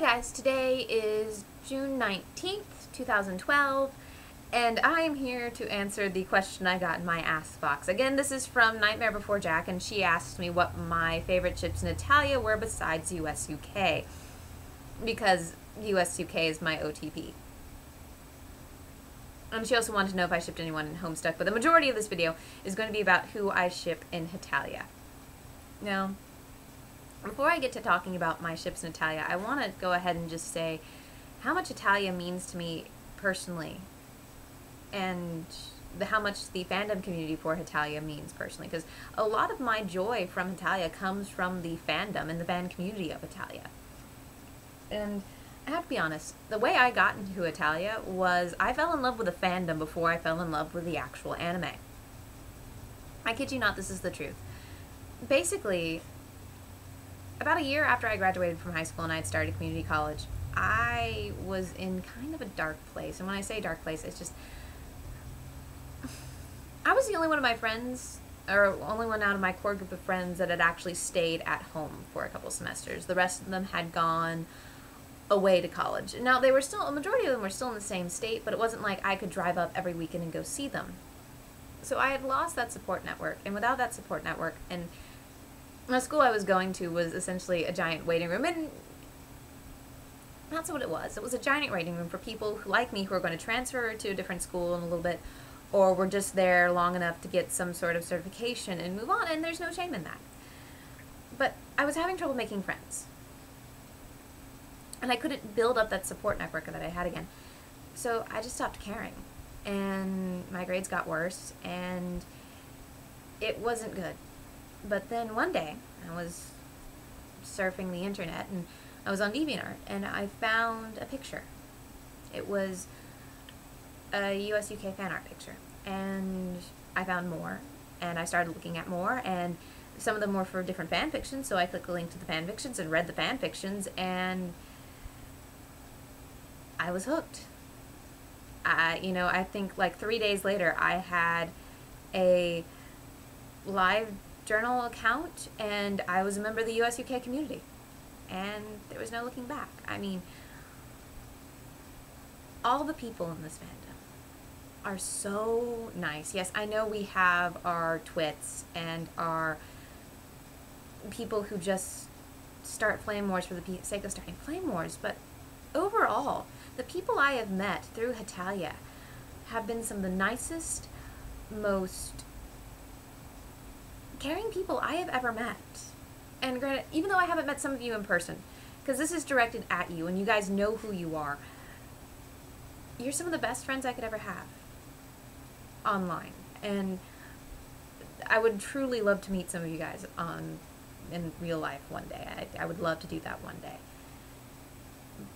guys, today is June 19th, 2012, and I am here to answer the question I got in my Ask box. Again, this is from Nightmare Before Jack, and she asked me what my favorite ships in Hetaila were besides US-UK, because US-UK is my OTP. And she also wanted to know if I shipped anyone in Homestuck, but the majority of this video is going to be about who I ship in Hetaila. Now, before I get to talking about my ships in Hetaila, I want to go ahead and just say how much Hetaila means to me personally, and how much the fandom community for Hetaila means personally, because a lot of my joy from Hetaila comes from the fandom and the fan community of Hetaila. And I have to be honest, the way I got into Hetaila was I fell in love with the fandom before I fell in love with the actual anime. I kid you not, this is the truth. Basically, about a year after I graduated from high school and I had started community college, I was in kind of a dark place. And when I say dark place, it's just, I was the only one of my friends, or only one out of my core group of friends that had actually stayed at home for a couple semesters. The rest of them had gone away to college. Now, they were still, a majority of them were still in the same state, but it wasn't like I could drive up every weekend and go see them. So I had lost that support network, and without that support network, and the school I was going to was essentially a giant waiting room, and that's what it was. It was a giant waiting room for people who, like me, who were going to transfer to a different school in a little bit, or were just there long enough to get some sort of certification and move on, and there's no shame in that. But I was having trouble making friends, and I couldn't build up that support network that I had again. So I just stopped caring, and my grades got worse, and it wasn't good. But then one day, I was surfing the internet, and I was on DeviantArt, and I found a picture. It was a US-UK fan art picture, and I found more, and I started looking at more, and some of them were for different fan fictions, so I clicked the link to the fan fictions and read the fan fictions, and I was hooked. I think like 3 days later, I had a live journal account, and I was a member of the US-UK community, and there was no looking back. I mean, all the people in this fandom are so nice. Yes, I know we have our twits and our people who just start flame wars for the sake of starting flame wars, but overall, the people I have met through Hetaila have been some of the nicest, most caring people I have ever met. And granted, even though I haven't met some of you in person, because this is directed at you and you guys know who you are, you're some of the best friends I could ever have online. And I would truly love to meet some of you guys in real life one day. I would love to do that one day.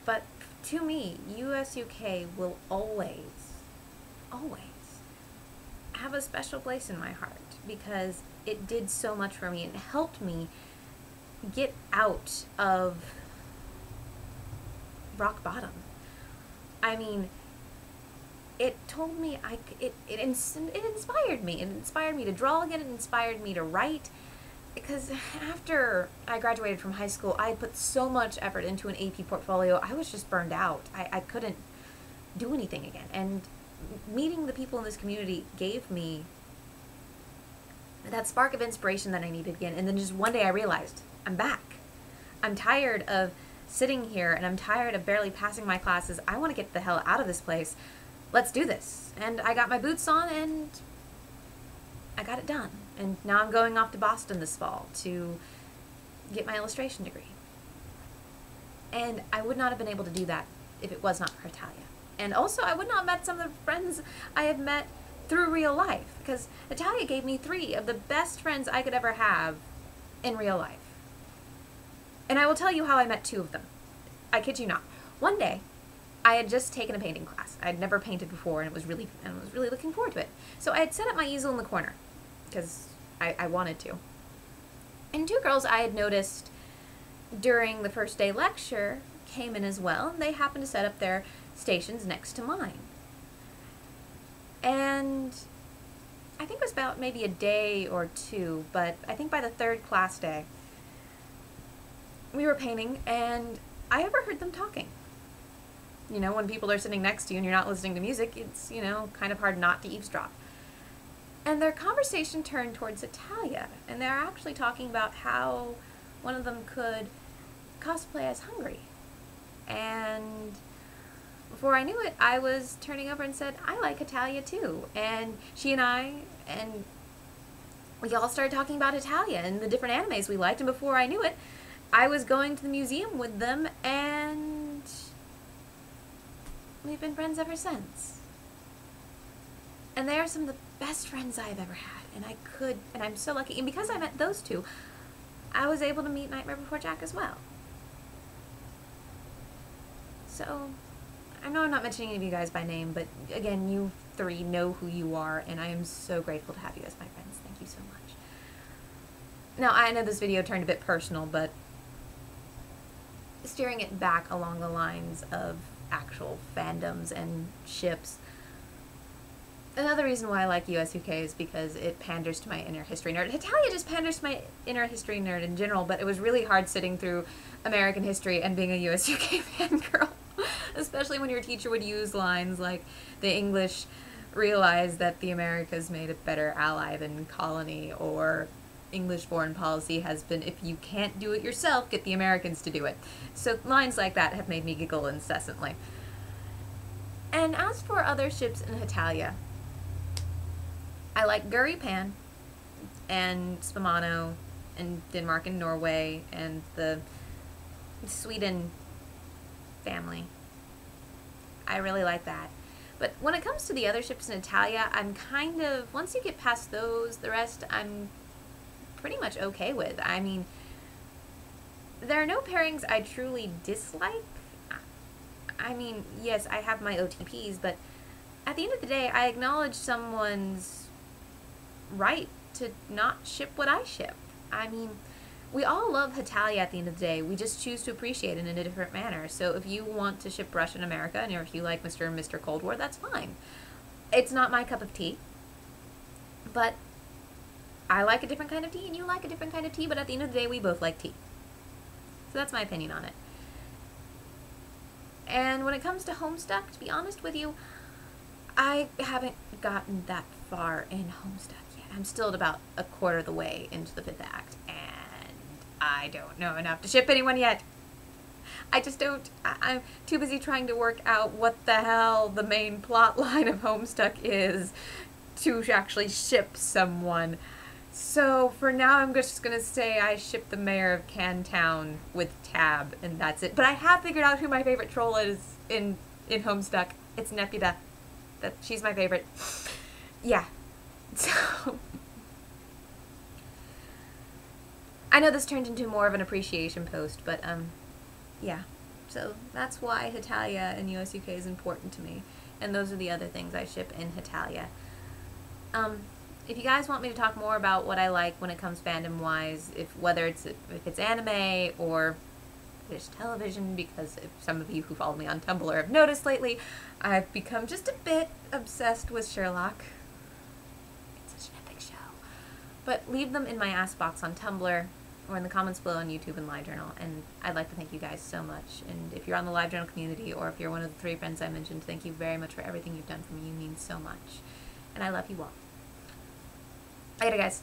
But to me, US-UK will always have a special place in my heart, because it did so much for me and helped me get out of rock bottom. I mean, it told me it inspired me. It inspired me to draw again. It inspired me to write, because after I graduated from high school, I had put so much effort into an AP portfolio. I was just burned out. I couldn't do anything again. And meeting the people in this community gave me that spark of inspiration that I needed again. And then just one day I realized, I'm back. I'm tired of sitting here, and I'm tired of barely passing my classes. I want to get the hell out of this place. Let's do this. And I got my boots on, and I got it done. And now I'm going off to Boston this fall to get my illustration degree. And I would not have been able to do that if it was not for Hetaila. And also, I would not have met some of the friends I have met through real life, because Hetaila gave me 3 of the best friends I could ever have in real life. And I will tell you how I met 2 of them. I kid you not. One day, I had just taken a painting class. I had never painted before, and I was really looking forward to it. So I had set up my easel in the corner, because I wanted to. And 2 girls I had noticed during the first day lecture came in as well, and they happened to set up their stations next to mine. And I think it was about maybe a day or 2, but I think by the 3rd class day, we were painting, and I overheard them talking. You know, when people are sitting next to you and you're not listening to music, it's, you know, kind of hard not to eavesdrop. And their conversation turned towards Hetaila, and they're actually talking about how one of them could cosplay as Hungry. And before I knew it, I was turning over and said, I like Hetaila too. And she and we all started talking about Hetaila and the different animes we liked, and before I knew it, I was going to the museum with them, and we've been friends ever since. And they are some of the best friends I've ever had, and I'm so lucky. And because I met those two, I was able to meet Nightmare Before Jack as well. So, I know I'm not mentioning any of you guys by name, but again, you three know who you are, and I am so grateful to have you as my friends. Thank you so much. Now, I know this video turned a bit personal, but steering it back along the lines of actual fandoms and ships, another reason why I like USUK is because it panders to my inner history nerd. Hetaila just panders to my inner history nerd in general, but it was really hard sitting through American history and being a USUK fangirl. Especially when your teacher would use lines like, the English realized that the Americas made a better ally than colony, or English foreign policy has been, if you can't do it yourself, get the Americans to do it. So lines like that have made me giggle incessantly. And as for other ships in Hetaila, I like Guri Pan and Spamano and Denmark and Norway and the Sweden family. I really like that. But when it comes to the other ships in Hetaila, I'm kind of, once you get past those, the rest I'm pretty much okay with. I mean, there are no pairings I truly dislike. I mean, yes, I have my OTPs, but at the end of the day, I acknowledge someone's right to not ship what I ship. I mean, we all love Hetaila at the end of the day. We just choose to appreciate it in a different manner. So if you want to ship Russian America, and if you like Mr. and Mr. Cold War, that's fine. It's not my cup of tea, but I like a different kind of tea, and you like a different kind of tea, but at the end of the day, we both like tea. So that's my opinion on it. And when it comes to Homestuck, to be honest with you, I haven't gotten that far in Homestuck yet. I'm still at about a quarter of the way into the 5th act, and I don't know enough to ship anyone yet. I just don't. I'm too busy trying to work out what the hell the main plot line of Homestuck is to actually ship someone. So for now, I'm just gonna say I ship the mayor of Cantown with Tab, and that's it. But I have figured out who my favorite troll is in Homestuck. It's Nepida. She's my favorite. Yeah. So I know this turned into more of an appreciation post, but yeah. So that's why Hetaila and USUK is important to me, and those are the other things I ship in Hetaila. If you guys want me to talk more about what I like when it comes fandom-wise, whether it's anime or British television, because if some of you who follow me on Tumblr have noticed lately, I've become just a bit obsessed with Sherlock. It's such an epic show. But leave them in my ask box on Tumblr or in the comments below on YouTube and LiveJournal, and I'd like to thank you guys so much. And if you're on the LiveJournal community, or if you're one of the 3 friends I mentioned, thank you very much for everything you've done for me. You mean so much. And I love you all. Later, guys.